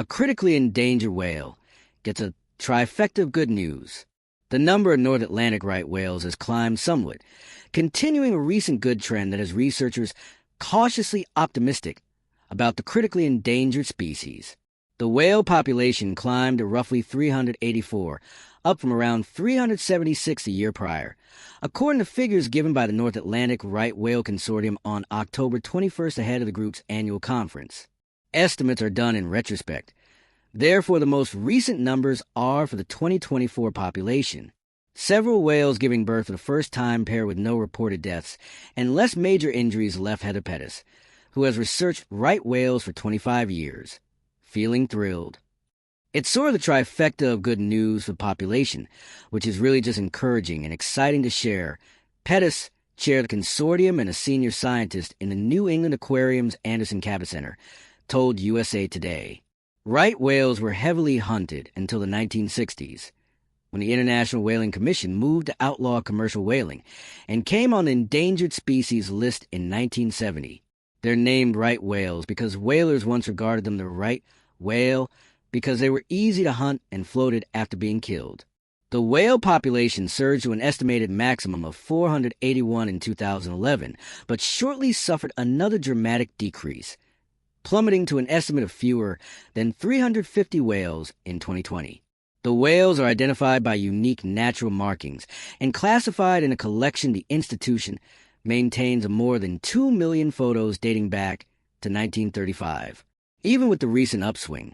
A critically endangered whale gets a trifecta of good news. The number of North Atlantic right whales has climbed somewhat, continuing a recent good trend that has researchers cautiously optimistic about the critically endangered species. The whale population climbed to roughly 384, up from around 376 a year prior, according to figures given by the North Atlantic Right Whale Consortium on October 21st ahead of the group's annual conference. Estimates are done in retrospect. Therefore, the most recent numbers are for the 2024 population. Several whales giving birth for the first time pair with no reported deaths and less major injuries left Heather Pettis, who has researched right whales for 25 years, feeling thrilled. It's sort of the trifecta of good news for the population, which is really just encouraging and exciting to share. Pettis chaired the consortium and a senior scientist in the New England Aquarium's Anderson Cabot Center, told USA Today. Right whales were heavily hunted until the 1960s, when the International Whaling Commission moved to outlaw commercial whaling and came on the endangered species list in 1970. They're named right whales because whalers once regarded them the right whale because they were easy to hunt and floated after being killed. The whale population surged to an estimated maximum of 481 in 2011, but shortly suffered another dramatic decrease, plummeting to an estimate of fewer than 350 whales in 2020. The whales are identified by unique natural markings and classified in a collection the institution maintains of more than 2 million photos dating back to 1935. Even with the recent upswing,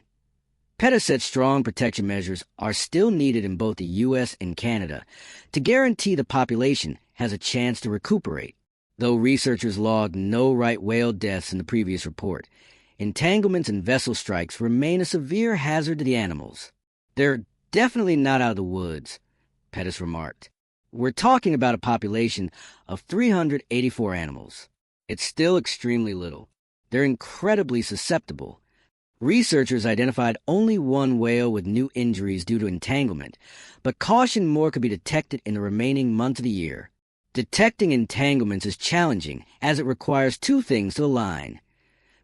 Pettis said strong protection measures are still needed in both the U.S. and Canada to guarantee the population has a chance to recuperate. Though researchers logged no right whale deaths in the previous report, entanglements and vessel strikes remain a severe hazard to the animals. They're definitely not out of the woods, Pettis remarked. We're talking about a population of 384 animals. It's still extremely little. They're incredibly susceptible. Researchers identified only one whale with new injuries due to entanglement, but caution more could be detected in the remaining months of the year. Detecting entanglements is challenging, as it requires two things to align: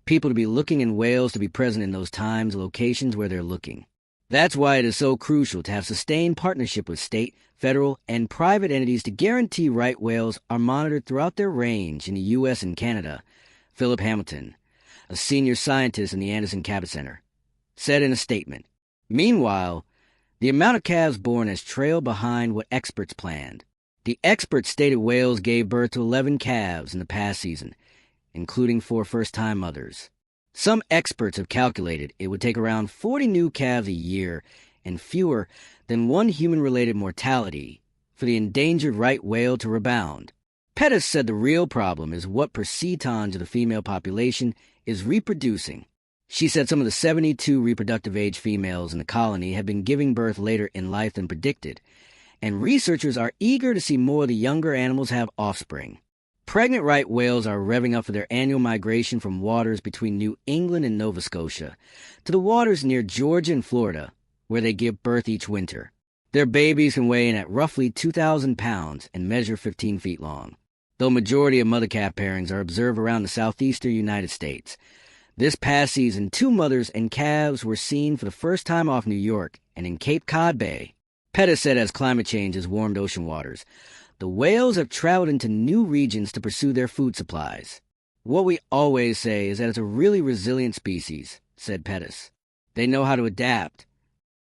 people to be looking and whales to be present in those times and locations where they're looking. That's why it is so crucial to have sustained partnership with state, federal, and private entities to guarantee right whales are monitored throughout their range in the U.S. and Canada. Philip Hamilton, a senior scientist in the Anderson Cabot Center, said in a statement. Meanwhile, the amount of calves born has trailed behind what experts planned. The experts stated whales gave birth to 11 calves in the past season, including 4 first-time mothers. Some experts have calculated it would take around 40 new calves a year and fewer than one human-related mortality for the endangered right whale to rebound. Pettis said the real problem is what percentage of the female population is reproducing. She said some of the 72 reproductive-age females in the colony have been giving birth later in life than predicted, and researchers are eager to see more of the younger animals have offspring. Pregnant right whales are revving up for their annual migration from waters between New England and Nova Scotia to the waters near Georgia and Florida, where they give birth each winter. Their babies can weigh in at roughly 2,000 pounds and measure 15 feet long. Though majority of mother calf pairings are observed around the southeastern United States, this past season 2 mothers and calves were seen for the first time off New York and in Cape Cod Bay. Pettis said as climate change has warmed ocean waters, the whales have traveled into new regions to pursue their food supplies. What we always say is that it's a really resilient species, said Pettis. They know how to adapt,